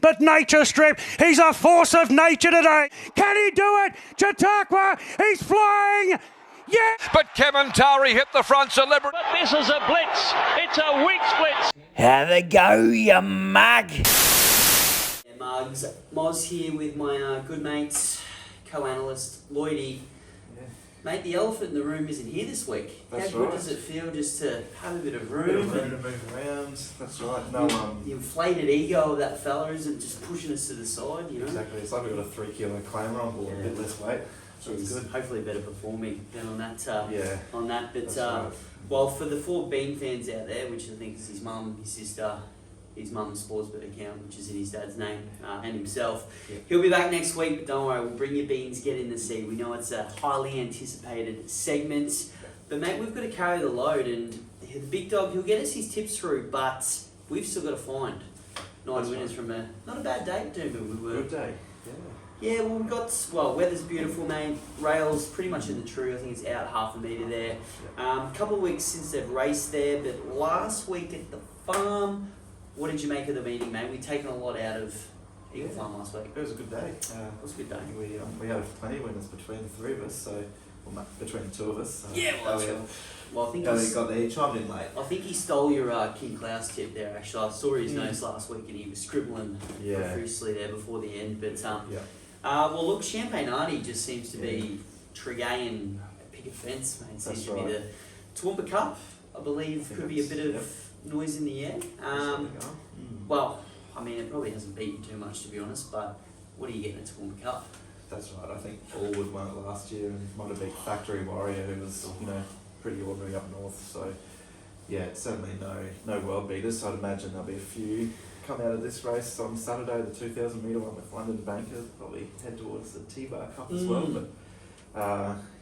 but nature stripped. He's a force of nature today. Can he do it? Chautauqua, he's flying. Yeah! But Kevin Tari hit the front celebrity. But this is a blitz. It's a weak blitz. Have a go, you mug. Yeah, mugs. Moz here with my good mates, co-analyst Lloydy. Yeah. Mate, the elephant in the room isn't here this week. That's How good right. does it feel just to have a bit of room? Bit of room to move around. That's right. No, The inflated ego of that fella isn't just pushing us to the side, you know? exactly. It's like we've got a 3 kilo claimer on board, a bit less weight. So it's good. Hopefully better performing than on that. Yeah. On that, but That's right. well, for the 4 Bean fans out there, which I think is his mum, his sister, his mum's Sportsbet account, which is in his dad's name, and himself. Yeah. He'll be back next week, but don't worry, we'll bring you beans, get in the sea. We know it's a highly anticipated segment, but mate, we've got to carry the load, and the big dog, he'll get us his tips through, but we've still got to find 9 winners from not a bad day, Doomben. We were. Good day. Yeah. Yeah, well, weather's beautiful, mate. Rails pretty much in the true. I think it's out half a metre there. Couple of weeks since they've raced there, but last week at the farm, what did you make of the meeting, mate? We've taken a lot out of Eagle Farm last week. It was a good day. It was a good day. We had plenty of winners between the 3 of us, so between the 2 of us. Yeah, well, that's cool. Well, I think he chimed in late. I think he stole your King Klaus tip there. Actually, I saw his notes last week, and he was scribbling profusely there before the end. But well, look, Champagne Artie just seems to be Tregayan picket fence, mate. Seems to be the Toowoomba Cup, I believe, could be a bit of noise in the air. Well, I mean, it probably hasn't beaten too much, to be honest, but what are you getting at Toowoomba Cup? That's right. I think Allwood won it last year and might have beat Factory Warrior, who was, pretty ordinary up north. So, yeah, it's certainly no world beaters. So I'd imagine there'll be a few come out of this race on Saturday, the 2,000 metre one with London Banker. Probably head towards the T-Bar Cup as well. But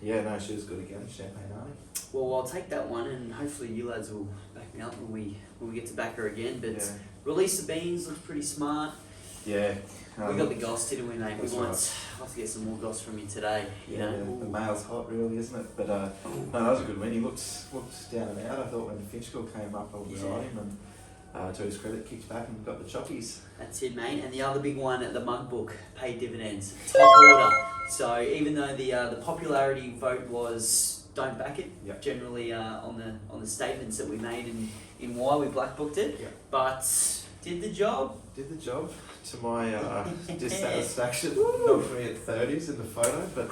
she was good again, Champagne Artie. Well, I'll take that one, and hopefully you lads will back me up when we get to back her again. But Release the Beans looks pretty smart. Yeah. We got the goss, didn't we, mate? That's I'll have to get some more goss from you today. The male's hot, really, isn't it? But no, that was a good win. He looked down and out. I thought when Finchkill came up, I was on him, and to his credit, kicked back and got the chockies. That's it, mate. And the other big one at the mug book, paid dividends, top order. So even though the popularity vote was don't back it, generally on the statements that we made in why we black booked it, but did the job. Did the job. To my dissatisfaction, knocked me at 30s in the photo, but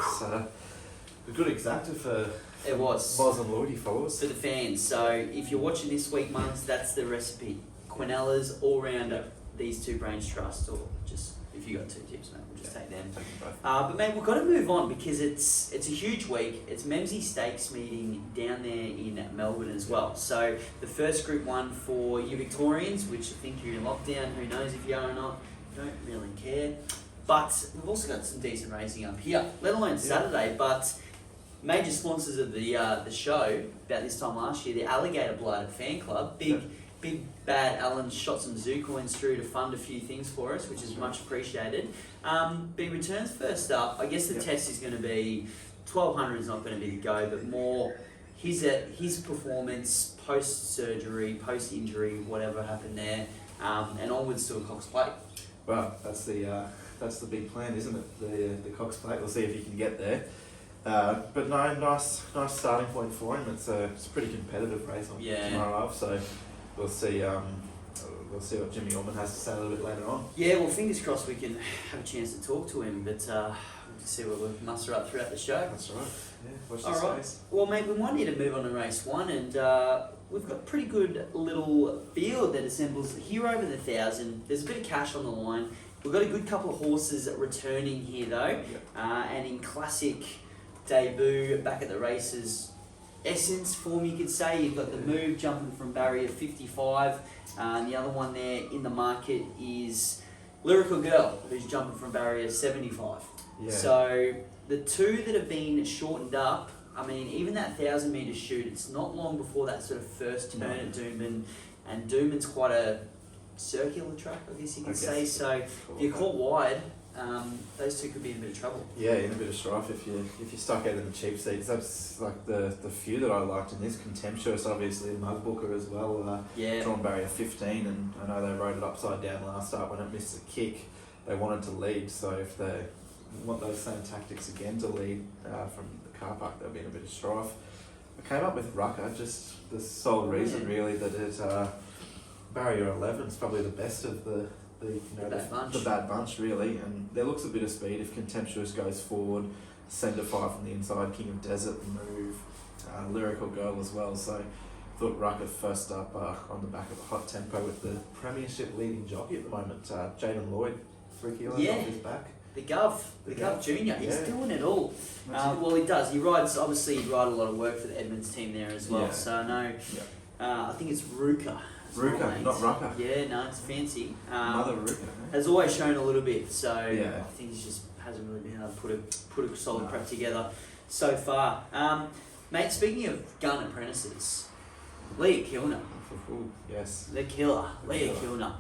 a good exactor for it was Moz and Lloydy followers. for the fans. So if you're watching this week, mugs, that's the recipe. Quinella's all rounder. These 2 Brains Trust, or just if you got 2 tips, mate, we'll just take them. Take them both. But mate, we've got to move on because it's a huge week. It's Memsie Stakes meeting down there in Melbourne as well. So the first Group 1 for you Victorians, which I think you're in lockdown. Who knows if you are or not? Don't really care. But we've also got some decent racing up here, let alone Saturday. But major sponsors of the show about this time last year, the Alligator Blood Fan Club, big bad Alan shot some zoo coins through to fund a few things for us, which is much appreciated. Big returns first up. I guess the test is going to be 1200 is not going to be the go, but more his performance post surgery, post injury, whatever happened there, and onwards to a Cox Plate. Well, that's the big plan, isn't it? The Cox Plate. We'll see if he can get there. But no, nice starting point for him. It's a pretty competitive race on tomorrow, so we'll see. We'll see what Jimmy Orman has to say a little bit later on. Yeah, well, fingers crossed we can have a chance to talk to him, but we'll see what we muster up throughout the show. That's right. Yeah, watch this race. Well, mate, we might need to move on to race 1, and we've got a pretty good little field that assembles here over the 1,000. There's a bit of cash on the line. We've got a good couple of horses returning here, though, and in classic debut back at the races essence form, you could say. You've got the Move jumping from barrier 55, and the other one there in the market is Lyrical Girl, who's jumping from barrier 75. So the 2 that have been shortened up, I mean, even that 1,000 metre shoot, it's not long before that sort of first turn at Doomben, and Doomben's quite a circular track, I guess you could say. So if you're caught wide, those two could be in a bit of trouble. Yeah, in a bit of strife if you stuck out in the cheap seats. That's like the few that I liked in this. Contemptuous, obviously, Mug Booker as well. Drawn barrier 15, and I know they rode it upside down last start when it missed a kick. They wanted to lead, so if they want those same tactics again to lead from the car park, there'll be in a bit of strife. I came up with Rucker, just the sole reason really that it barrier 11 is probably the best of the bad bunch really, and there looks a bit of speed if Contemptuous goes forward. Send a 5 from the inside, King of Desert, Move, Lyrical Girl as well. So I thought Rucker first up on the back of a hot tempo with the premiership leading jockey at the moment, Jaden Lloyd, 3 kilos off his back. The Gov Junior, he's doing it all. Well, he does. He rides, obviously, he rides a lot of work for the Edmonds team there as well. So I know, I think it's Ruka. Ruka, not Rucker. Yeah, no, it's fancy. Another Ruka. Has always shown a little bit, so I think he just hasn't really been able to put a solid prep together so far. Mate, speaking of gun apprentices, Leah Kilner. Yes. The killer, Leah Kilner.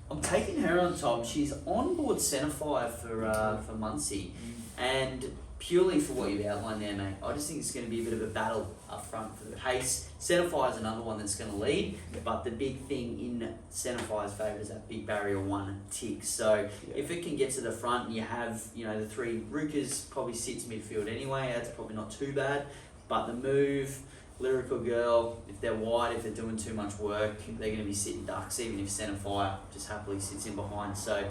I'm taking her on top. She's on board centre-fire for Muncie, and purely for what you've outlined there, mate, I just think it's going to be a bit of a battle up front for the pace. Centre-fire is another one that's going to lead, but the big thing in centre-fire's favour is that big barrier 1 tick. So if it can get to the front and you have, the 3 Rukas probably sits midfield anyway, that's probably not too bad. But the Move, Lyrical Girl, if they're wide, if they're doing too much work, they're going to be sitting ducks, even if centre-fire just happily sits in behind. So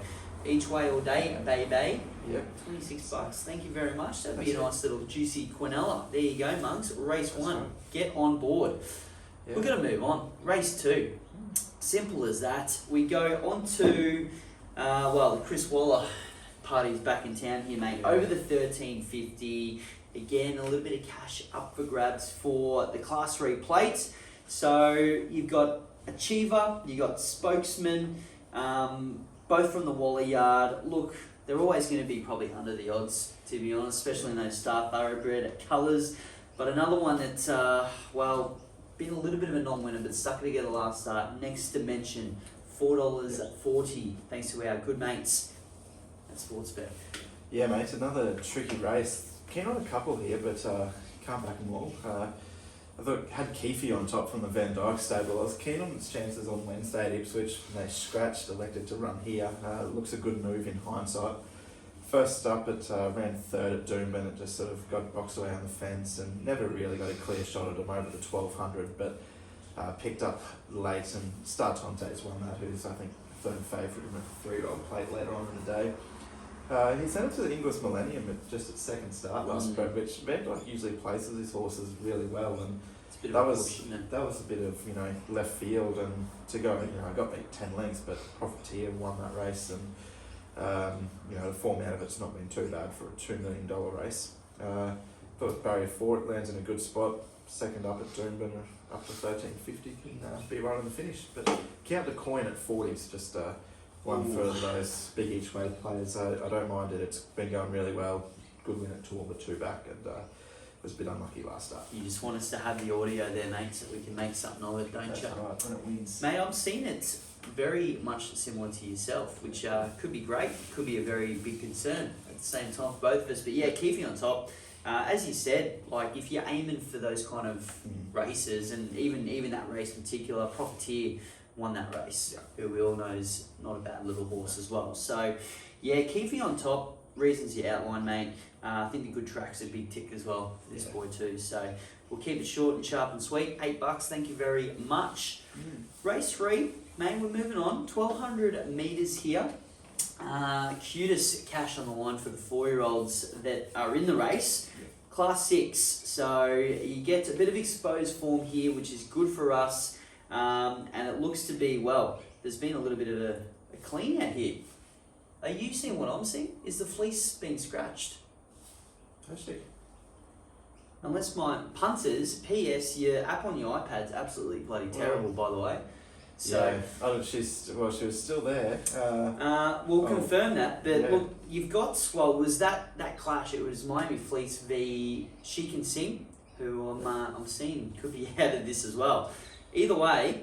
each way all day, a baby. Yep. $26. Thank you very much. That'd be a nice little juicy Quinella. There you go, Mugs. Race 1. Get on board. Yeah. We're going to move on. Race 2. Simple as that. We go on to, the Chris Waller party's back in town here, mate. Over the 1350. Again, a little bit of cash up for grabs for the Class 3 plates. So you've got Achiever, you've got Spokesman, both from the Waller yard. Look, they're always going to be probably under the odds, to be honest, especially in those Star Thoroughbred colours. But another one that's, been a little bit of a non-winner, but stuck it together last start. Next Dimension, $4.40, thanks to our good mates at Sportsbet. Yeah, mate, it's another tricky race. Keen on a couple here, but can't back them all. I thought had Keefe on top from the Van Dyke stable. I was keen on its chances on Wednesday at Ipswich. They scratched, elected to run here. Looks a good move in hindsight. First up, it ran 3rd at Doomben. It just sort of got boxed away on the fence and never really got a clear shot at him over the 1200, but picked up late, and Star Tonte's won that, who's I think third favourite in a 3-year-old plate later on in the day. He sent it to the English Millennium at its second start last prep, which Van Dyke usually places his horses really well, and that was a bit of left field, and to go I got beat 10 lengths, but Profiteer won that race, and the form out of it's not been too bad for a $2 million race. Thought barrier 4 it lands in a good spot. Second up at Doomben, up to 1350 can be right on the finish, but count the coin at 40 is just one for those big each way players. I don't mind it. It's been going really well. Good win at 2 over 2 back, and was a bit unlucky last start. You just want us to have the audio there, mate, so we can make something of it, don't you? That's right, when it wins. Mate, I'm seeing it very much similar to yourself, which could be great, could be a very big concern at the same time for both of us. But yeah, keeping on top. As you said, like if you're aiming for those kind of races, and even that race in particular, Profiteer won that race, who we all know is not a bad little horse as well. So yeah, keeping on top, reasons you outlined, mate. I think the good track's a big tick as well for this boy too. So we'll keep it short and sharp and sweet. $8, thank you very much. Race 3, mate, we're moving on. 1200 metres here. Cutest cash on the line for the 4-year-olds that are in the race. Class 6, so you get a bit of exposed form here, which is good for us. And it looks to be, there's been a little bit of a clean out here. Are you seeing what I'm seeing? Is the fleece being scratched? Actually. Unless my punters, PS, your app on your iPad's absolutely bloody terrible, by the way. So she was still there. We'll confirm that. But look, you've got, was that clash? It was Miami Fleiss v She Can Sing, who I'm seeing could be out of this as well. Either way,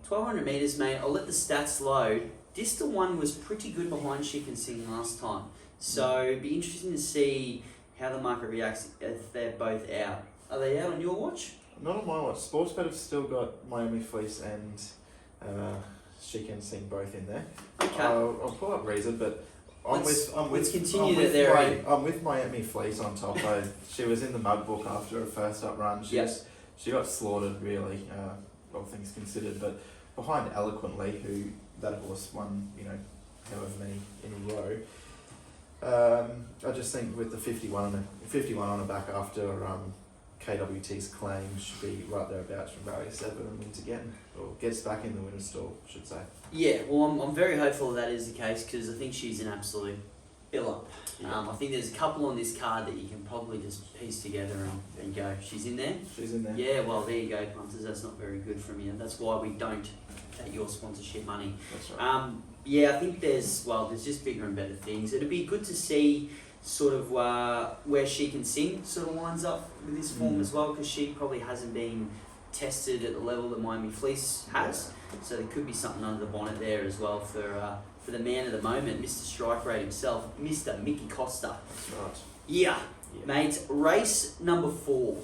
1200 metres, mate. I'll let the stats load. Distal One was pretty good behind She Can Sing last time. So it'd be interesting to see how the market reacts if they're both out. Are they out on your watch? Not on my watch. Sportsbet have still got Miami Fleiss and She Can Sing both in there. Okay. I'll pull up reason, but Let's continue I'm that with they're my- in. I'm with Miami Fleiss on top. She was in the mug book after her first up run. She got slaughtered, really, all things considered. But behind Eloquently, who that horse won, however many in a row. I just think with the 51 on the back after KWT's claim, should be right thereabouts from barrier 7 and wins again, or gets back in the winner's stall, I should say. Yeah, well, I'm very hopeful that is the case because I think she's an absolute biller. Yeah. I think there's a couple on this card that you can probably just piece together and go, she's in there? She's in there. Yeah, well, there you go, punters. That's not very good from you. That's why we don't take your sponsorship money. That's right. Yeah, I think there's just bigger and better things. It'd be good to see sort of where She Can Sing sort of lines up with this form as well, because she probably hasn't been tested at the level that Miami Fleiss has. So there could be something under the bonnet there as well for the man of the moment, Mr. Strike Rate himself, Mr. Mickey Costa. That's right. Yeah, mate, race number 4.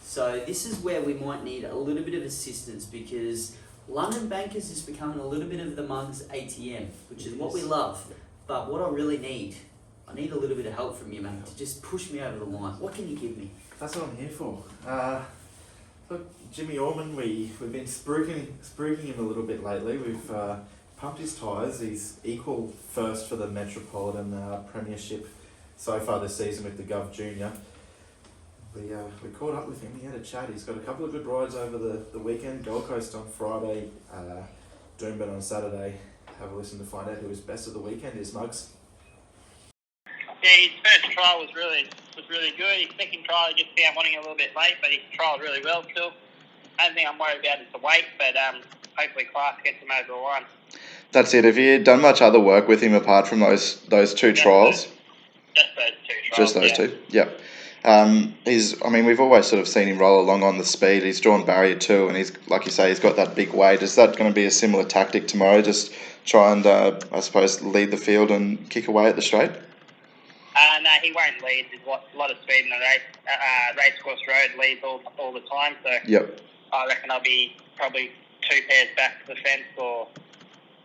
So this is where we might need a little bit of assistance because London Bankers is becoming a little bit of the Mugs ATM, which is what we love. But what I really need, I need a little bit of help from you, mate, to just push me over the line. What can you give me? That's what I'm here for. Look, Jimmy Orman, we've been spruiking him a little bit lately. We've pumped his tyres. He's equal first for the Metropolitan Premiership so far this season with the Gov Junior. We caught up with him. He had a chat. He's got a couple of good rides over the weekend. Gold Coast on Friday, Doomben on Saturday. Have a listen to find out who his best of the weekend is, Mugs. Yeah, his first trial was really good. His second trial, he just found wanting a little bit late, but he trialled really well still. Only thing I'm worried about is the weight, but hopefully class gets him over the line. That's it. Have you done much other work with him apart from those two trials? Just those 2 trials. Just those two. Yep. We've always sort of seen him roll along on the speed. He's drawn barrier 2, and he's, like you say, he's got that big weight. Is that going to be a similar tactic tomorrow? Just try and, I suppose, lead the field and kick away at the straight? No, he won't lead. There's a lot of speed in the race. Racecourse Road leads all the time, so yep. I reckon I'll be probably 2 pairs back to the fence or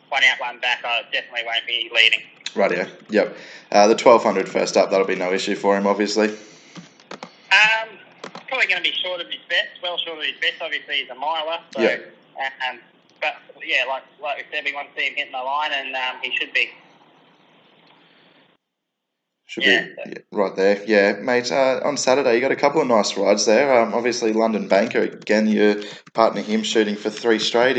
1 out, 1 back. I definitely won't be leading. Rightio. Yep. The 1200 first up, that'll be no issue for him, obviously. Probably going to be short of his best. Well short of his best. Obviously, he's a miler. So, yep. But yeah, like we said, we want to see him hitting the line, and he should be. Should be right there. Yeah, mate, on Saturday you got a couple of nice rides there. Obviously London Banker, again, your partner him shooting for 3 straight.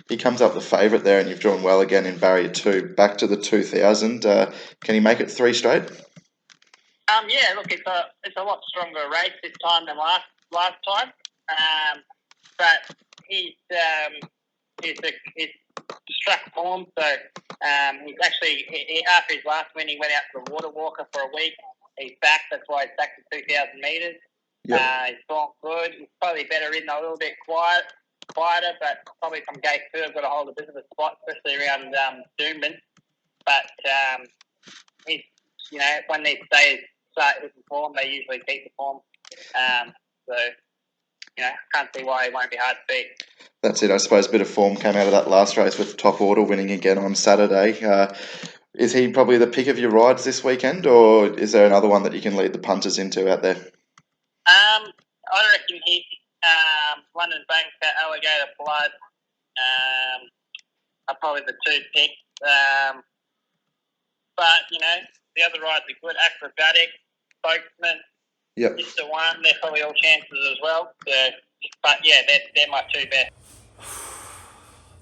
He comes up the favourite there, and you've drawn well again in barrier 2, back to the 2000. Can he make it 3 straight? Yeah, look, it's a lot stronger race this time than last time. But he's struck form, so he's actually after his last win, he went out to the Water Walker for a week. He's back. That's why he's back to 2,000 metres. Yep. He's gone good. He's probably better in a little bit quieter, but probably from gate 2, I've got to hold a bit of a spot, especially around Doomben. But he's, when these stayers start hitting form, they usually keep the form. So can't see why he won't be hard to beat. That's it. I suppose a bit of form came out of that last race with Top Order winning again on Saturday. Is he probably the pick of your rides this weekend, or is there another one that you can lead the punters into out there? I reckon he, London Banker, Alligator Blood, are probably the 2 picks. But, the other rides are good. Acrobatic, Spokesman, yep. Mr. One, they're probably all chances as well. So, but, yeah, they're my 2 best.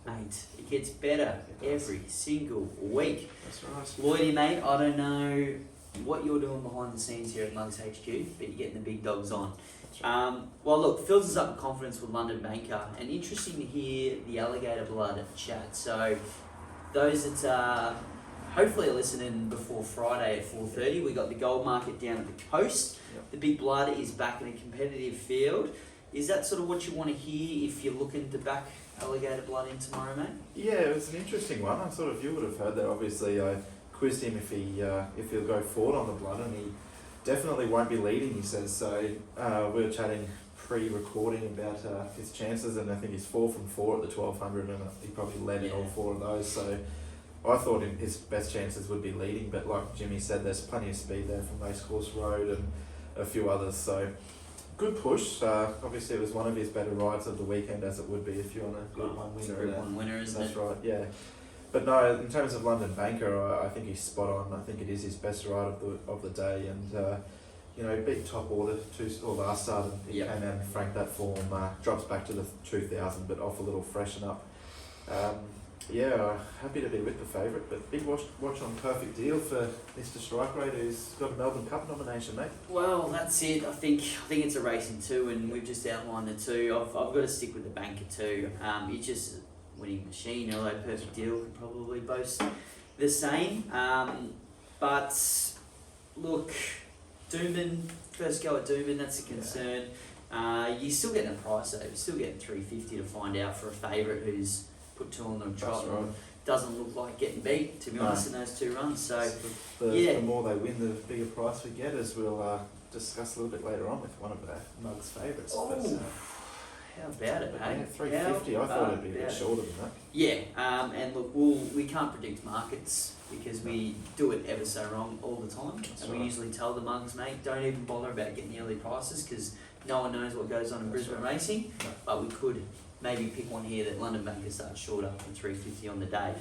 Mate, it gets better every single week. That's right. Lloydy, mate, I don't know what you're doing behind the scenes here at Mugs HQ, but you're getting the big dogs on. Well, look, fills us up with confidence with London Banker, and interesting to hear the Alligator Blood chat. So, those that hopefully are listening before Friday at 4:30, we got the gold market down at the coast. Yep. The Big Blood is back in a competitive field. Is that sort of what you want to hear if you're looking to back Alligator Blood in tomorrow, mate? Yeah, it was an interesting one. You would have heard that. Obviously, I quizzed him if he'll go forward on the blood, and he definitely won't be leading, he says. So we were chatting pre-recording about his chances, and I think he's 4 from 4 at the 1200, and he probably led in all 4 of those. So I thought his best chances would be leading, but like Jimmy said, there's plenty of speed there from Racecourse Road and a few others. So good push. Obviously, it was one of his better rides of the weekend, as it would be if you're on a Group 1 winner. Group 1 winner, isn't That's it? right, yeah. But no, in terms of London Banker, I think he's spot on. I think it is his best ride of the day, and beat top order last start, and he came out and franked that form. Drops back to the 2000, but off a little freshen up. Happy to be with the favourite, but big watch on Perfect Deal for Mr. Strike Rate, who's got a Melbourne Cup nomination, mate. Well, that's it. I think it's a racing 2, and we've just outlined the 2. I've got to stick with the Banker 2. It's just a winning machine, although Perfect Deal could probably boast the same. But look, Doomben, first go at Doomben, that's a concern. You're still getting a price though. You're still getting $3.50 to find out for a favourite who's put 2 on the trot. Right. Doesn't look like getting beat, to be honest, in those 2 runs. So the more they win, the bigger price we get, as we'll discuss a little bit later on with one of our Mug's favourites. How about it, hey? Yeah, $3.50. I thought it'd be a bit shorter than that. Yeah, and look, we can't predict markets because we do it ever so wrong all the time. We usually tell the mugs, mate, don't even bother about getting the early prices because no one knows what goes on in Brisbane racing. No. But we could maybe pick one here that London Banker starts shorter than $3.50 on the day.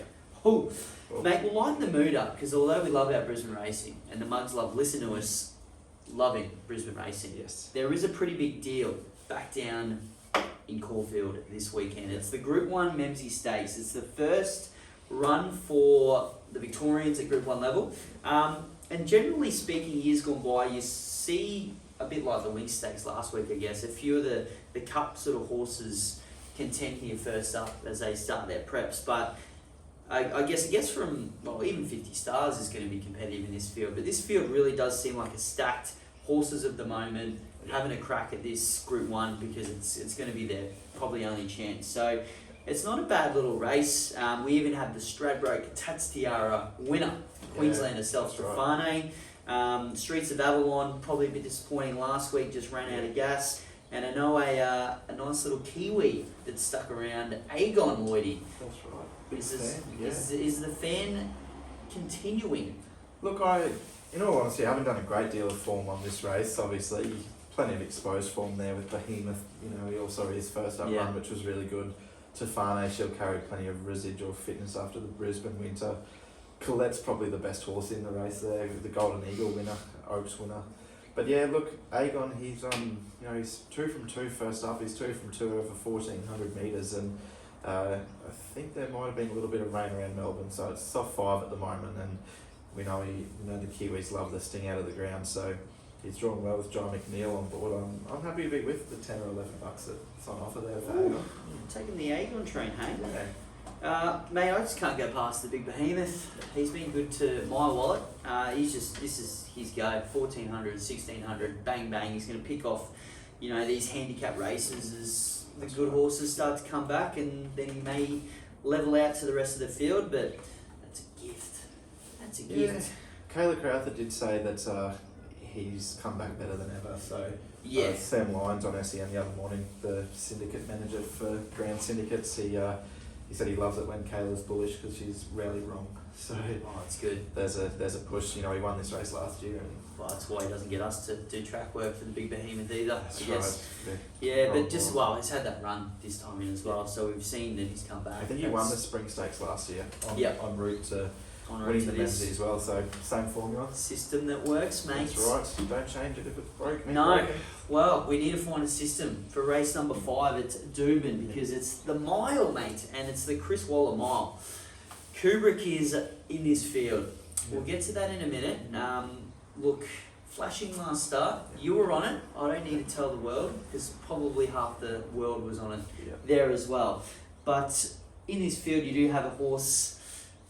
Oh, mate, we'll lighten the mood up because although we love our Brisbane racing and the mugs listen to us loving Brisbane racing, yes, there there is a pretty big deal back down in Caulfield this weekend. It's the Group 1 Memsie Stakes. It's the first run for the Victorians at Group 1 level. And generally speaking, years gone by, you see a bit like the Wing Stakes last week, I guess. A few of the cup sort of horses contend here first up as they start their preps. But I guess from, even 50 Stars is going to be competitive in this field. But this field really does seem like a stacked horses of the moment having a crack at this Group 1 because it's going to be their probably only chance. So it's not a bad little race. We even have the Stradbroke Tats Tiara winner, Queenslander Self-Stefane. Streets of Avalon, probably a bit disappointing last week, just ran out of gas. And I know a nice little Kiwi that stuck around, Aegon Lloydy. That's right. Is the fan continuing? Look, in all honesty, I haven't done a great deal of form on this race. Obviously, plenty of exposed form there with Behemoth. He also his first up run, which was really good. Tefane, she'll carry plenty of residual fitness after the Brisbane winter. Colette's probably the best horse in the race there, the Golden Eagle winner, Oaks winner. But yeah, look, Aegon, he's he's 2 from 2 first up. He's 2 from 2 over 1,400 metres, and I think there might have been a little bit of rain around Melbourne, so it's soft 5 at the moment, and we know the Kiwis love the sting out of the ground, so he's drawn well with John McNeil on board. I'm happy to be with the $10 or $11 that's on offer there for Aegon. Taking the Aegon train, hey? Yeah. Mate, I just can't go past the big Behemoth. He's been good to my wallet. This is his go. 1,400, 1,600, bang bang. He's going to pick off, these handicap races as the good horses start to come back, and then he may level out to the rest of the field. But that's a gift. That's a gift. Kayla Crowther did say that he's come back better than ever. So Sam Lyons on SEN the other morning, the syndicate manager for Grand Syndicates, he said he loves it when Kayla's bullish because she's rarely wrong. So it's good. There's a push. He won this race last year, and that's why he doesn't get us to do track work for the big Behemoth either. That's right. But just he's had that run this time in as well, so we've seen that he's come back. I think he won the Spring Stakes last year en route to winning the Memsie as well. So same formula. System that works, mate. That's right. Don't change it if it's broken. No. Well, we need to find a system for race number 5. It's Doomben because it's the mile, mate, and it's the Chris Waller mile. Kubrick is in this field. We'll get to that in a minute. Look, flashing last start. You were on it. I don't need to tell the world because probably half the world was on it there as well. But in this field, you do have a horse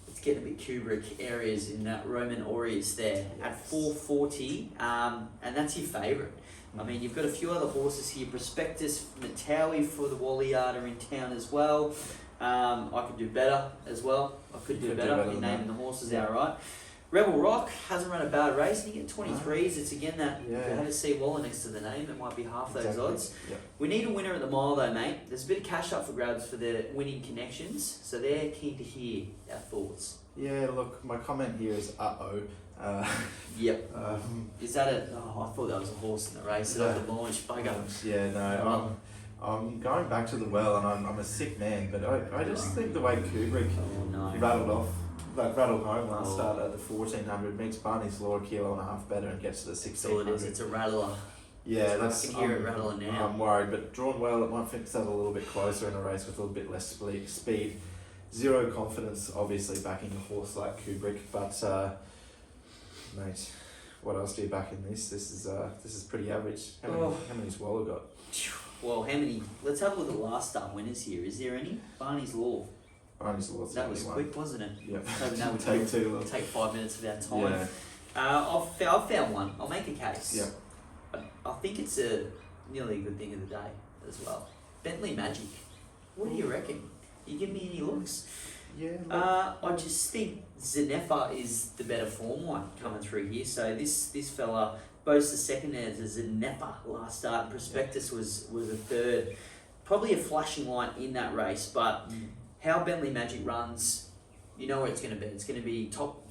that's getting a bit Kubrick areas in that Roman Aureus there at 440, and that's your favourite. I mean, you've got a few other horses here. Prospectus, Matawi for the Wally Yard are in town as well. I could do better as well. I could do better in naming the horses outright. Rebel Rock hasn't run a bad race, and you get 23s. It's again that if you had a C Waller next to the name, it might be half those odds. Yep. We need a winner at the mile though, mate. There's a bit of cash up for grabs for the winning connections, so they're keen to hear our thoughts. Yeah, look, my comment here is Yep. Is that a? Oh, I thought that was a horse in the race at the launch. Bugger. Yeah, no, I'm going back to the well, and I'm a sick man, but I just think the way Kubrick rattled home last start at the 1400, meets Barney's Law a kilo and a half better and gets to the 1600. That's all it is. It's a rattler. Yeah, I can hear it rattling now. I'm worried, but drawn well, it might fix that a little bit closer in a race with a little bit less speed. Zero confidence, obviously, backing a horse like Kubrick, but mate, what else do you back in this? This is pretty average. How many's Waller got? Well, how many? Let's have a look at the last start winners here. Is there any? Barney's Law. Barney's Law's that was quick, wasn't it? Yep. That would take too long. Take 5 minutes of our time. Yeah. I've found one. I'll make a case. Yep. I think it's nearly a good thing of the day as well. Bentley Magic. What do you reckon? You give me any looks? Yeah. I just think Zenefa is the better form one coming through here. So this fella boasts the second as a Zenefa last start. And Prospectus was a third. Probably a flashing light in that race, but how Bentley Magic runs, you know where it's going to be. It's going to be top,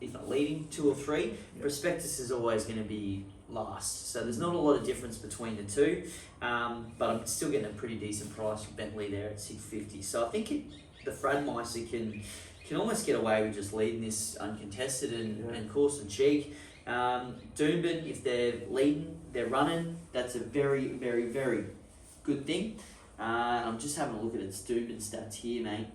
if not leading, 2 or 3. Yep. Prospectus is always going to be last. So there's not a lot of difference between the two, but I'm still getting a pretty decent price for Bentley there at 650. So I think the Fradmeister can almost get away with just leading this uncontested and course and cheek. Doomben, if they're leading, they're running, that's a very, very, very good thing. I'm just having a look at its Doomben stats here, mate.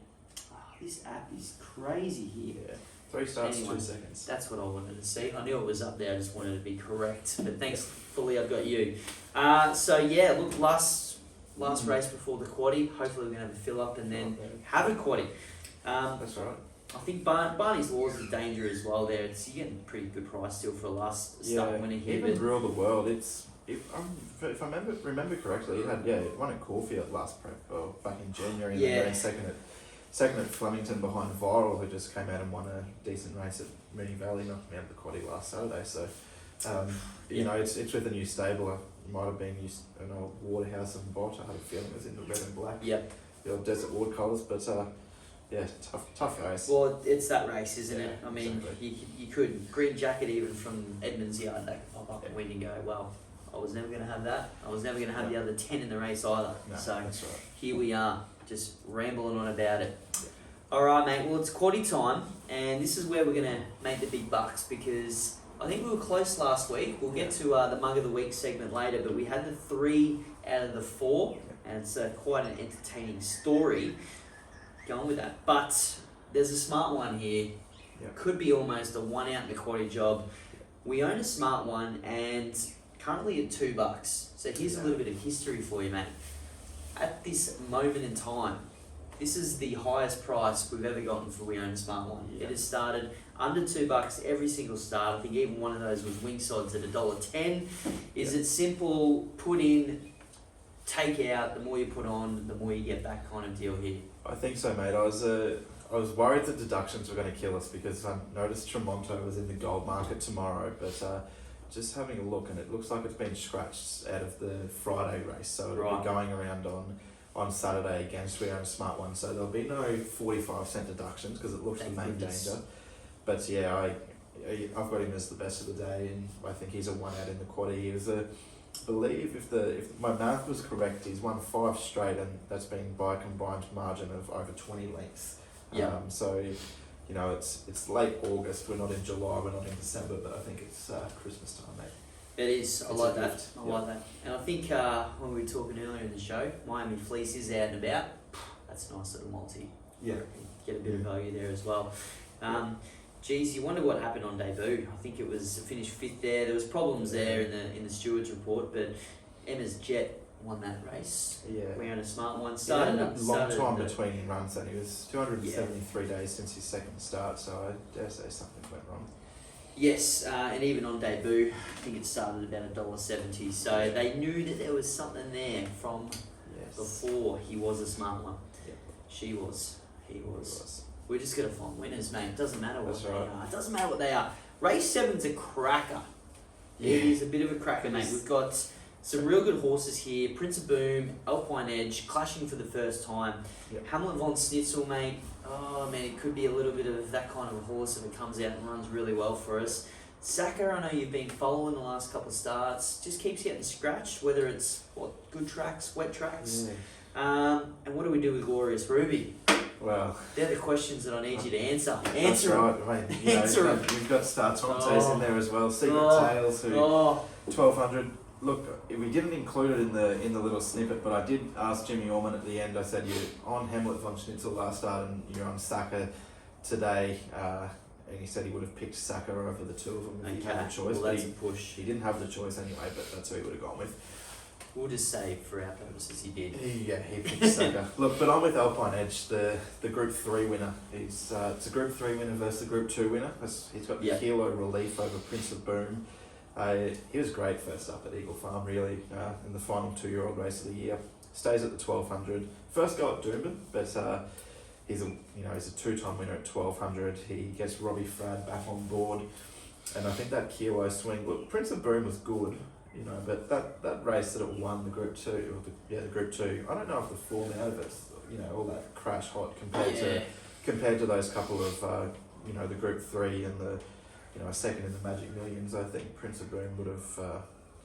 Oh, this app is crazy here. Yeah. 3 starts, 2 seconds. That's what I wanted to see. I knew it was up there, I just wanted to be correct. But thankfully I've got you. So yeah, look, last race before the quaddie. Hopefully we're going to have a fill up and then have a quaddie. That's right. I think Barney's Law is a danger as well there. You're getting a pretty good price still for a last start winner here. Even Rule the World, if I remember correctly, it won at Caulfield last prep, back in January, and then ran second at Flemington behind Viral, who just came out and won a decent race at Mooney Valley, knocked me out of the quaddie last Saturday. So, you know, it's with a new stable. It might have been an old Waterhouse and Bot. I had a feeling it was in the red and black. Yep. The old Desert Ward colours, but tough race. Well, it's that race, isn't it? I mean, exactly. you could green jacket even from Edmund's Yard. They could pop up and win and go, well, I was never going to have that. I was never going to have the other 10 in the race either. No, so that's right. Here we are, just rambling on about it. All right, mate. Well, it's quaddie time, and this is where we're going to make the big bucks because I think we were close last week. We'll get to the Mug of the Week segment later, but we had the 3 out of the 4, and it's quite an entertaining story going with that. But there's a smart one here. Could be almost a 1 out in the quaddie job. We own a smart one, and currently at $2. So here's a little bit of history for you, mate. At this moment in time, this is the highest price we've ever gotten for We Own a Smart One. It has started under $2 every single start. I think even one of those was Wingsides at $1.10. Is it simple, put in, take out, the more you put on, the more you get back kind of deal here? I think so, mate. I was worried that deductions were going to kill us because I noticed Tremonto was in the gold market tomorrow, but just having a look, and it looks like it's been scratched out of the Friday race, so it'll be going around on Saturday against We Own a Smart One, so there'll be no 45-cent deductions because it looks the main danger. But yeah, I've got him as the best of the day, and I think he's a 1 out in the quaddie. He was I believe if my math was correct, he's won 5 straight, and that's been by a combined margin of over 20 lengths. So, you know, it's late August. We're not in July. We're not in December, but I think it's Christmas time, mate. It is. I like that. I like that. And I think when we were talking earlier in the show, Miami Fleiss is out and about. That's a nice little multi. Yeah. Get a bit of value there as well. Geez, you wonder what happened on debut. I think it was finished 5th there. There was problems there in the stewards report, but Emma's Jet won that race. Yeah. Weona Smartone He started had a long started time the- between his runs, and he was 273 days since his second start, so I dare say something went wrong. Yes, and even on debut, I think it started about $1.70. So they knew that there was something there from before he was a smart one. Yep. She was. He was. was. We're just gonna find winners, mate. It doesn't matter what That's they right. are. It doesn't matter what they are. Race 7's a cracker. It is a bit of a cracker, mate. We've got some real good horses here. Prince of Boom, Alpine Edge, clashing for the first time. Yep. Hamlet von Schnitzel, mate. Oh man, it could be a little bit of that kind of a horse if it comes out and runs really well for us. Saka, I know you've been following the last couple of starts. Just keeps getting scratched, whether it's good tracks, wet tracks. And what do we do with Glorious Ruby? Well, they're the questions that I need you to answer. That's Answer them. right. I mean, you know, Answer them. You've got Star Tontes in there as well. Secret Tales, who 1200. Look, we didn't include it in the little snippet, but I did ask Jimmy Orman at the end. I said, you're on Hamlet von Schnitzel last start and you're on Saka today. And he said he would have picked Saka over the two of them if he had the choice. Well, but that's a push. He didn't have the choice anyway, but that's who he would have gone with. We'll just say for our purposes he did. He picked Saka. Look, but I'm with Alpine Edge, the Group 3 winner. It's a Group 3 winner versus the Group 2 winner. He's got the kilo relief over Prince of Boom. He was great first up at Eagle Farm, really, in the final 2-year-old race of the year. Stays at the 1200. First go at Doomben, but he's a 2-time winner at 1200. He gets Robbie Frad back on board, and I think that kilo swing. Look, Prince of Boom was good, but that race that it won the Group 2, the Group 2. I don't know if the form out of it, all that crash hot compared to those couple of the Group 3 and the second in the Magic Millions. I think Prince of Boom would have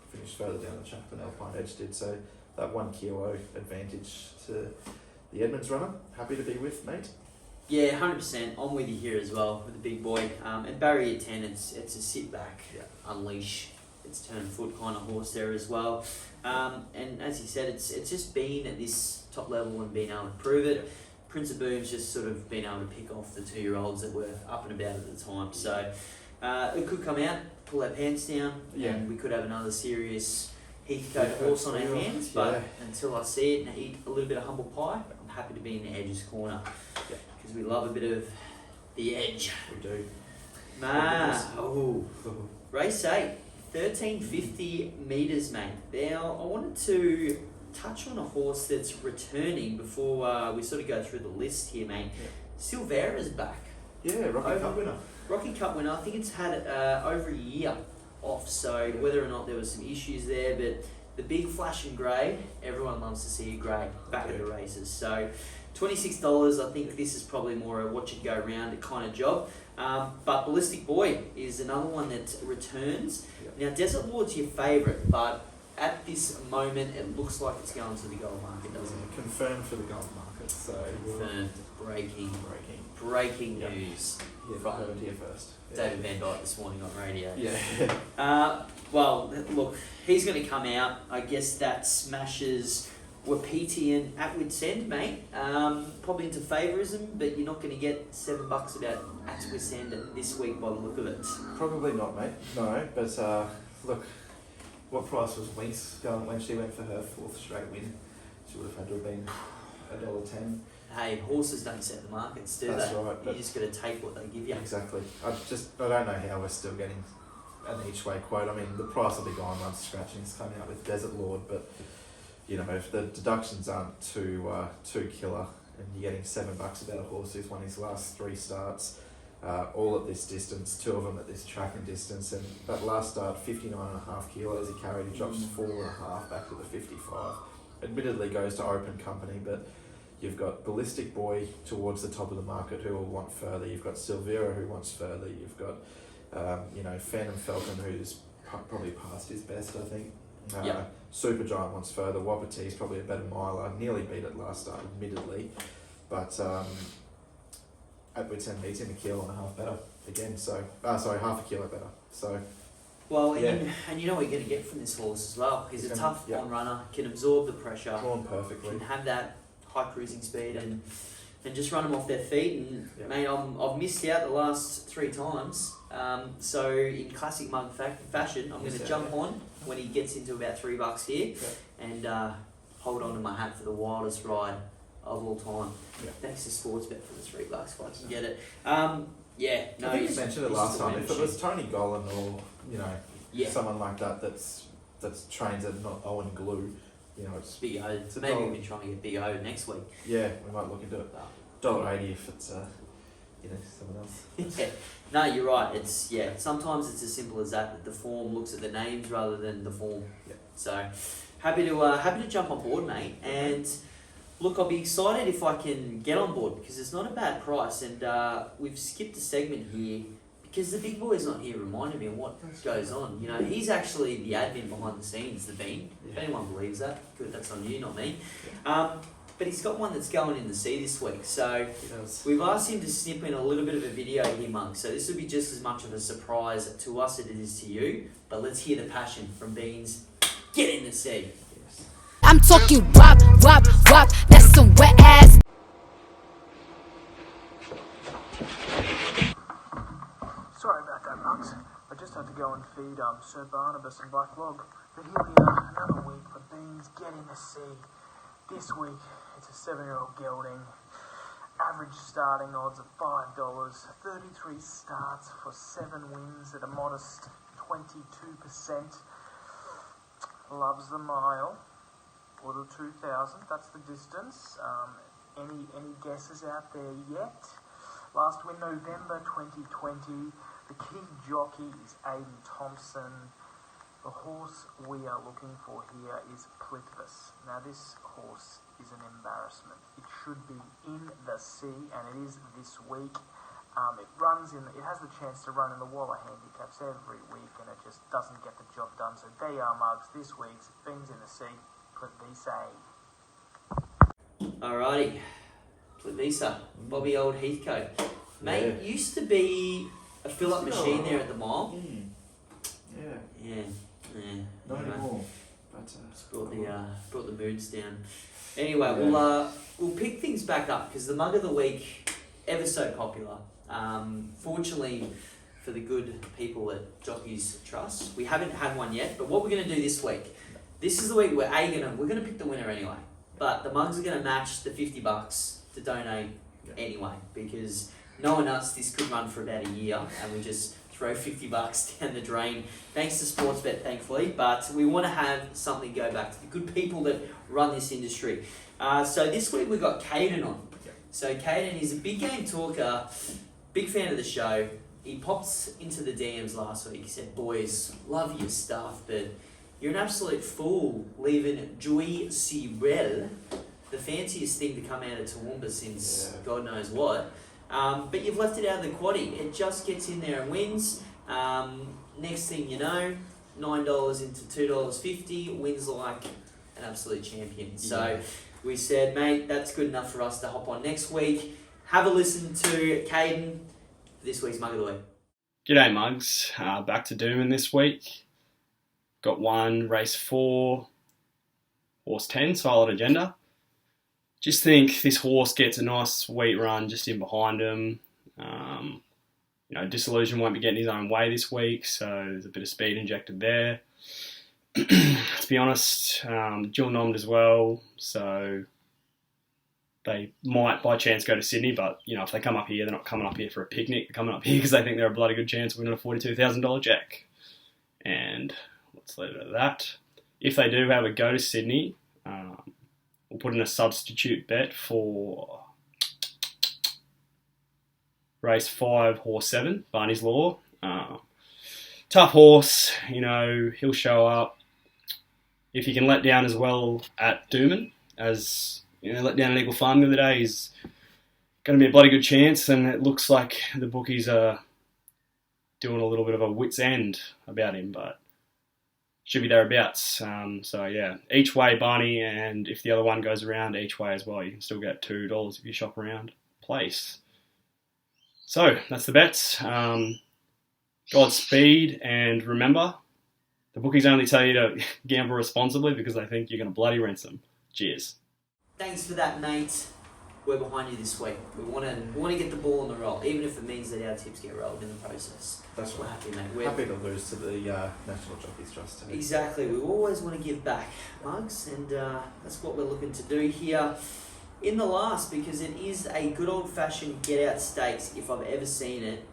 finished further down the track than Alpine Edge did. So that 1 kilo advantage to the Edmonds runner. Happy to be with, mate. Yeah, 100%. I'm with you here as well with the big boy. And barrier 10, it's a sit back, unleash, it's turn foot kind of horse there as well. And as you said, it's just been at this top level and being able to prove it. Prince of Boom's just sort of been able to pick off the 2-year-olds that were up and about at the time. So it could come out, pull our pants down, and we could have another serious Heathcote horse on our hands. But until I see it and eat a little bit of humble pie, I'm happy to be in the Edge's corner. Because we love a bit of the edge. We do. Race 8, 1350 metres, mate. Now, I wanted to touch on a horse that's returning before we sort of go through the list here, mate. Silvera's back. Yeah, Rocky Cup winner. Rocky Cup winner. I think it's had over a year off, so whether or not there was some issues there, but the big flash and grey, everyone loves to see a grey back at the races. So $26, I think this is probably more a watch it go round kind of job. But Ballistic Boy is another one that returns. Now, Desert Lord's your favourite, but at this moment, it looks like it's going to the gold market, doesn't it? Confirmed for the gold market. So confirmed. Breaking news. From here first. David Van Dyke this morning on radio. Yeah. Well, look, he's going to come out. I guess that smashes Wapiti and at Wits End, mate. Probably into favourism, but you're not going to get $7 about at Wits End this week by the look of it. Probably not, mate. No, but look, what price was Winks going when she went for her 4th straight win? She would have had to have been $1.10. Hey, horses don't set the markets, do That's they? right. You just got to take what they give you. Exactly. I don't know how we're still getting an each way quote. I mean, the price will be gone once Scratching's coming out with Desert Lord, but if the deductions aren't too killer, and you're getting $7 about a horse who's won his last 3 starts, all at this distance, 2 of them at this tracking distance, and that last start, 59.5 kilos he carried, he drops 4.5 back to the 55. Admittedly goes to open company, but you've got Ballistic Boy towards the top of the market who will want further. You've got Silvera who wants further. You've got, Phantom Falcon who's probably past his best, I think. Supergiant wants further. Wapiti's probably a better miler. Nearly beat it last start, admittedly. But at Wits End beats him 1.5 kilos better again. So, half a kilo better. So. Well, and you know what you're going to get from this horse as well. He's a tough on runner, can absorb the pressure. Drawn perfectly. Can have that high cruising speed and and just run them off their feet. And mate, I've missed out the last 3 times. So in classic mug fashion, I'm going to jump on when he gets into about $3 here, and hold on to my hat for the wildest ride of all time. Thanks to Sportsbet for the $3 if I can get it. No, I think you mentioned it last time. If it was Tony Gollan or someone like that that's trains at not Owen Glue, it's Big O. It's a Maybe dollar. we've been trying to get Big O next week. Yeah, we might look into it. $1.80 if it's someone else. No, you're right. It's sometimes it's as simple as that. The form looks at the names rather than the form. Yeah. So happy to jump on board, mate. And look, I'll be excited if I can get on board because it's not a bad price. And we've skipped a segment here because the big boy's not here reminding me of what goes on. He's actually the admin behind the scenes, the Bean. If anyone believes that, good, that's on you, not me. But he's got one that's going in the sea this week. So we've asked him to snip in a little bit of a video here, Monk. So this will be just as much of a surprise to us as it is to you. But let's hear the passion from Beans. Get in the sea. I'm talking wop, wop, wop. That's some wet ass. Sorry about that, Monks. I just had to go and feed Sir Barnabas and Black Log. But here we are, another week for Beans Get in the Sea. This week, it's a 7-year-old gelding. Average starting odds of $5. 33 starts for 7 wins at a modest 22%. Loves the mile. Order 2,000, that's the distance. Any guesses out there yet? Last win, November 2020. The key jockey is Caiden Thompson. The horse we are looking for here is Plithvis. Now this horse is an embarrassment. It should be in the sea, and it is this week. It has the chance to run in the Waller handicaps every week, and it just doesn't get the job done. So they are mugs this week's Beans in the Sea, Plithvisa. Alrighty. Plithvisa, Bobby Old Heathcote. Mate, used to be a fill-up machine there at the mile. Yeah. Not anymore. But just brought the moods down. Anyway, we'll pick things back up because the mug of the week ever so popular. Fortunately for the good people at Jockeys Trust, we haven't had one yet. But what we're going to do this week, this is the week we're going to pick the winner anyway. But the mugs are going to match the $50 to donate anyway because knowing us, this could run for about a year, and we just throw $50 down the drain. Thanks to Sportsbet, thankfully, but we want to have something go back to the good people that run this industry. So this week we got Caiden on. So Caiden is a big game talker, big fan of the show. He pops into the DMs last week. He said, "Boys, love your stuff, but you're an absolute fool leaving Joy Sirel, the fanciest thing to come out of Toowoomba since God knows what. But you've left it out of the quaddie. It just gets in there and wins. Next thing you know, $9 into $2.50, wins like an absolute champion." So we said, mate, that's good enough for us to hop on next week. Have a listen to Caiden for this week's Mug of the Week. G'day, Mugs. Back to Doomben this week. Got one, race 4, horse 10, solid agenda. Just think this horse gets a nice sweet run just in behind him. Disillusion won't be getting his own way this week, so there's a bit of speed injected there. To be honest, dual nommed as well, so they might by chance go to Sydney, but if they come up here, they're not coming up here for a picnic. They're coming up here because they think they're a bloody good chance of winning a $42,000 jack. And let's leave it at that. If they do have a go to Sydney, we'll put in a substitute bet for race 5, horse 7, Barney's Law. Tough horse, he'll show up. If he can let down as well at Doomben as let down an Eagle Farm the other day, he's going to be a bloody good chance, and it looks like the bookies are doing a little bit of a wit's end about him, but should be thereabouts. Each way Barney, and if the other one goes around, each way as well. You can still get $2 if you shop around place. So that's the bets. Godspeed, and remember, the bookies only tell you to gamble responsibly because they think you're going to bloody rinse them. Cheers. Thanks for that, mate. we're behind you this week. We want to get the ball on the roll, even if it means that our tips get rolled in the process. That's We're right. happy, mate. We're Happy to lose to the National Jockeys Trust too. exactly. We always want to give back, Mugs, and that's what we're looking to do here in the last, because it is a good old-fashioned get-out stakes if I've ever seen it.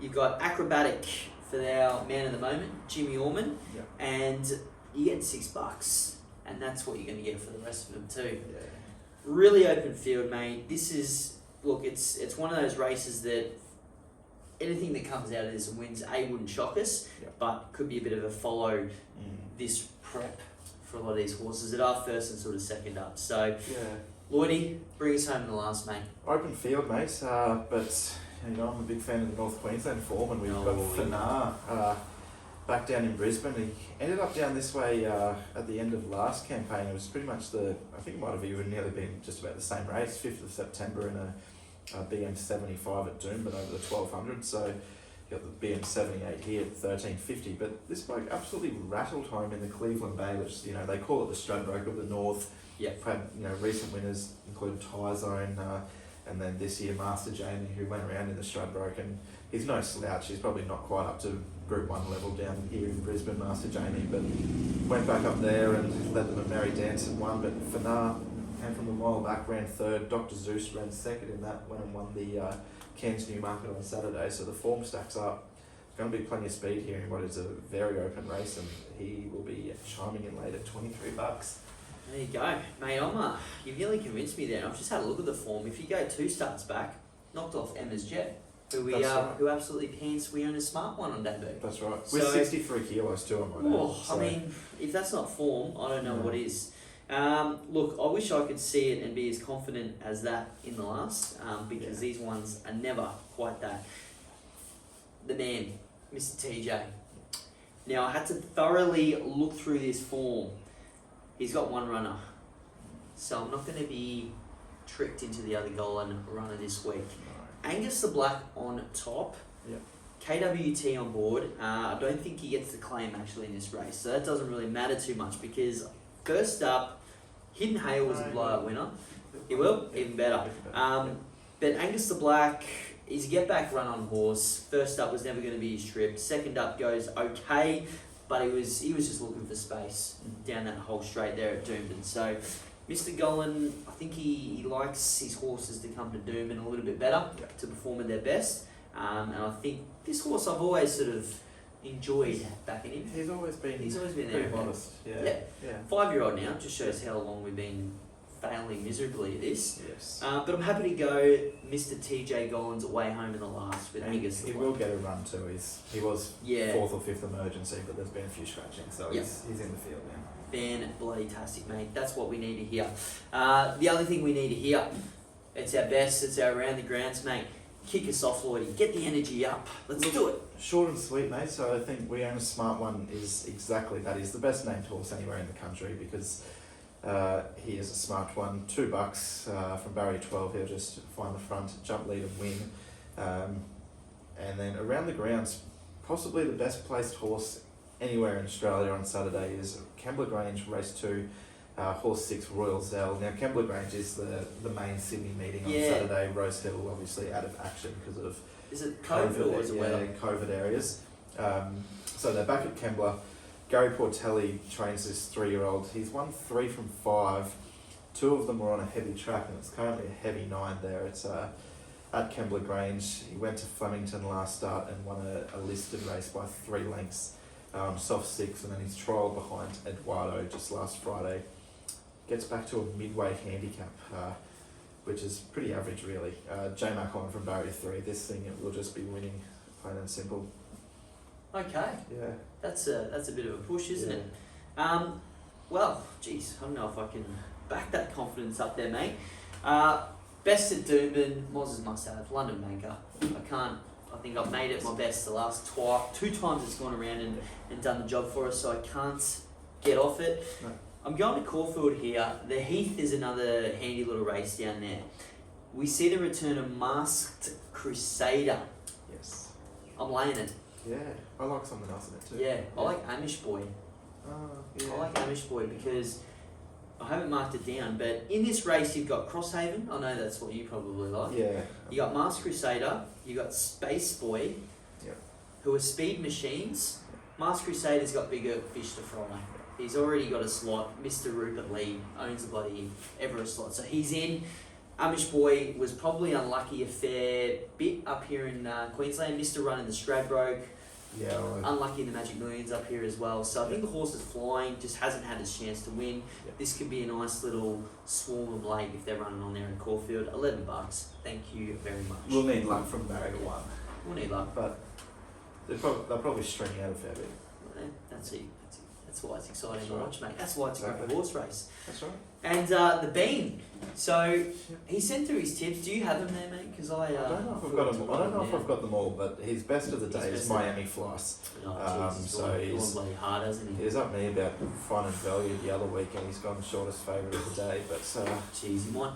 You've got Acrobatic for our man of the moment, Jimmy Orman, and you get $6, and that's what you're going to get for the rest of them too. Yeah. Really open field, mate. This is, look, it's one of those races that anything that comes out of this and wins, wouldn't shock us, but could be a bit of a follow this prep for a lot of these horses that are first and sort of second up. So, Lloydy, bring us home in the last, mate. Open field, mate, but you know, I'm a big fan of the North Queensland form, and we've got Fanar back down in Brisbane. He ended up down this way at the end of last campaign. It was pretty much I think it might have even nearly been just about the same race, 5th of September in a BM75 at Doomben over the 1200. So you got the BM78 here at 1350. But this bloke absolutely rattled home in the Cleveland Bay, which, you know, they call it the Stradbroke of the North. We've had, you know, recent winners include Tie Zone, and then this year Master Jamie, who went around in the Stradbroke, and he's no slouch. He's probably not quite up to Group 1 level down here in Brisbane, Master Jamie, but went back up there and led them a merry dance and won. But Fanar came from the mile back, ran third. Dr. Zeus ran second in that one and won the Cairns Newmarket on Saturday. So the form stacks up. There's going to be plenty of speed here in what is a very open race, and he will be chiming in late at $23. There you go, mate. You've nearly convinced me there. I've just had a look at the form. If you go 2 starts back, knocked off Emma's Jet, who absolutely pants Weona Smartone on debut. That's right. With 63 kilos too, I might add. I mean, if that's not form, I don't know what is. Look, I wish I could see it and be as confident as that in the last, because these ones are never quite that. The man, Mr. TJ. Now, I had to thoroughly look through this form. He's got one runner, so I'm not going to be tricked into the other goal and runner this week. Angus the Black on top. KWT on board. I don't think he gets the claim actually in this race, so that doesn't really matter too much, because first up, Hidden Hail was a blowout winner. He will, even better. But Angus the Black is a get back run on horse. First up was never going to be his trip. Second up goes okay, but he was just looking for space down that whole straight there at Doomben. So Mr. Golan, I think he likes his horses to come to Doomben a little bit better, to perform at their best. And I think this horse I've always sort of enjoyed backing him. He's always been there. pretty modest. Yeah. 5-year-old now, just shows how long we've been failing miserably at this. Yes. But I'm happy to go Mr. TJ Golan's way home in the last with Angus. He will get a run too. He was 4th or 5th emergency, but there's been a few scratching, so he's in the field now. Fan-bloody-tastic, mate. That's what we need to hear. The other thing we need to hear, it's our best, it's our around the grounds, mate. Kick us off, Lloydy. Get the energy up. Let's do it. Short and sweet, mate. So I think Weona Smartone is exactly that. He's the best named horse anywhere in the country, because he is a smart one. $2 from barrier 12. He'll just find the front, jump lead and win. And then around the grounds, possibly the best placed horse anywhere in Australia on Saturday is Kembla Grange, race 2, horse 6, Royal Zell. Now, Kembla Grange is the main Sydney meeting on Saturday. Rose Hill obviously out of action because of COVID or is it weather? COVID areas. So they're back at Kembla. Gary Portelli trains this 3-year-old. He's won 3 from 5. 2 of them were on a heavy track, and it's currently a heavy 9 there. It's at Kembla Grange. He went to Flemington last start and won a listed race by 3 lengths. Soft 6, and then his trial behind Eduardo just last Friday. Gets back to a midway handicap, which is pretty average really. J-Mac on from barrier 3. This thing will just be winning, plain and simple. Okay. Yeah. That's a bit of a push, isn't it? Well, geez, I don't know if I can back that confidence up there, mate. Best at Doomben, Moz's must have, London Banker. I think I've made it my best the last 2 times it's gone around and done the job for us, so I can't get off it. No. I'm going to Caulfield here. The Heath is another handy little race down there. We see the return of Masked Crusader. Yes. I'm laying it. Yeah, I like something else in it too. Yeah, I like Amish Boy. Yeah. I like Amish Boy because I haven't marked it down, but in this race you've got Crosshaven. I know that's what you probably like. Yeah. You got Masked Crusader. You got Space Boy. Yep. Who are speed machines. Masked Crusader's got bigger fish to fry. He's already got a slot. Mr. Rupert Lee owns the bloody Everest slot, so he's in. Amish Boy was probably unlucky a fair bit up here in Queensland. Missed a run in the Stradbroke. Yeah, right. Unlucky in the Magic Millions up here as well. So I think the horse is flying, just hasn't had his chance to win. Yep. This could be a nice little swarm of late if they're running on there in Caulfield. $11. Thank you very much. We'll need luck from Barrier 1. We'll need luck. But they'll probably string out a fair bit. That's it. That's why it's exciting That's to right. watch, mate. That's why it's a great horse race. That's right. And the Bean. So he sent through his tips. Do you have them there, mate? Because I don't know if I've got them. I don't know if I've got them all, but his best of the day is Miami Fleiss. So he's bloody hard, hasn't he? He was up me about finding value the other week, and he's gone shortest favourite of the day. But jeez, he might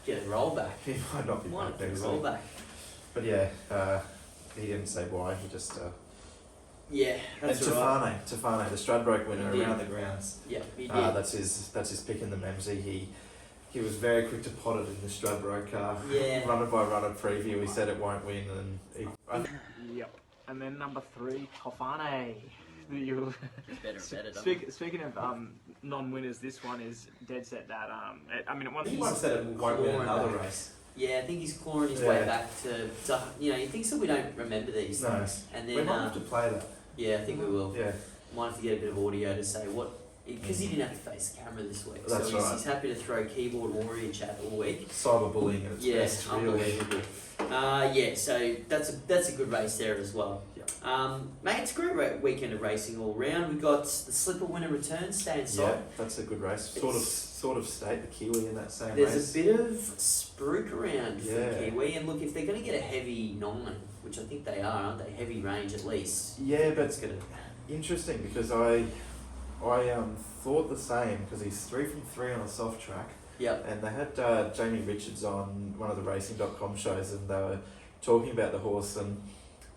get a roll back. He might not be back get a next roll week. back. But yeah, he didn't say why. He just. Yeah, that's and right. Tefane, the Stradbroke winner around the grounds. Yeah, he did. That's his pick in the Memsie. He was very quick to pot it in the Stradbroke runner by runner preview. He said it won't win, and Yep. And then number 3, Tefane. You speaking of non-winners, this one is dead set that I mean, he might have said it won't win another race. Yeah, I think he's clawing his way back to he thinks that we don't remember these things. And then we might have to play that. Yeah, I think we will. Yeah. Might have to get a bit of audio to say what, because he didn't have to face the camera this week. That's so right. He's happy to throw keyboard warrior chat all week. Cyberbullying at its best, really. Unbelievable. So that's a good race there as well. Yeah. Mate, it's a great weekend of racing all round. We got the Slipper winner return, stay inside. Yeah, that's a good race. Sort of state the Kiwi in that same There's race. a bit of spruik around for Yeah. the Kiwi, and look, if they're going to get a heavy 9, which I think they are, aren't they? Heavy range at least. Yeah, but it's going to. Interesting because I thought the same because he's 3 from 3 on a soft track. Yep. And they had Jamie Richards on one of the racing.com shows, and they were talking about the horse and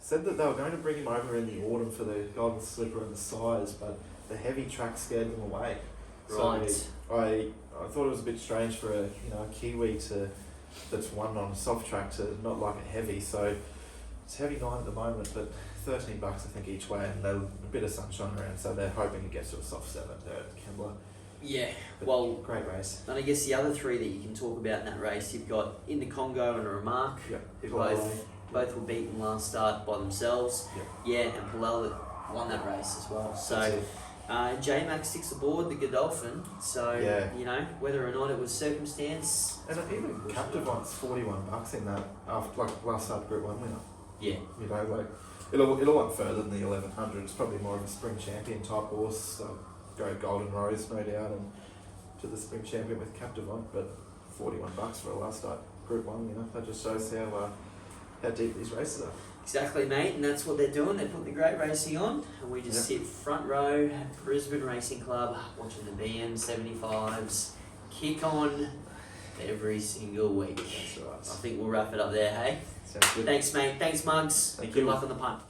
said that they were going to bring him over in the autumn for the Golden Slipper and the size, but the heavy track scared them away. Right. So I thought it was a bit strange for a Kiwi that's won on a soft track to not like it heavy. So it's heavy 9 at the moment, but $13 I think each way, and a bit of sunshine around, so they're hoping to get to a soft 7 there at Kembla. Yeah, But well, great race. and I guess the other 3 that you can talk about in that race, you've got In the Congo and a Remark, who both were beaten last start by themselves. Yep. Yeah, and Hillel won that race as well. So J-Max sticks aboard the Godolphin, so whether or not it was circumstance. And even Captivant's $41 in that after last start Group 1 winner. Yeah. It'll want further than the 1100. It's probably more of a spring champion type horse. Go Golden Rose, no doubt, and to the spring champion with Captivant, but $41 for a last start Group 1, that just shows how deep these races are. Exactly, mate, and that's what they're doing. They put the great racing on, and we just sit front row at Brisbane Racing Club watching the BM75s kick on every single week. That's right. I think we'll wrap it up there, hey? Sounds good. Thanks, mate. Thanks, Mugs. Thank Good you. luck on the punt.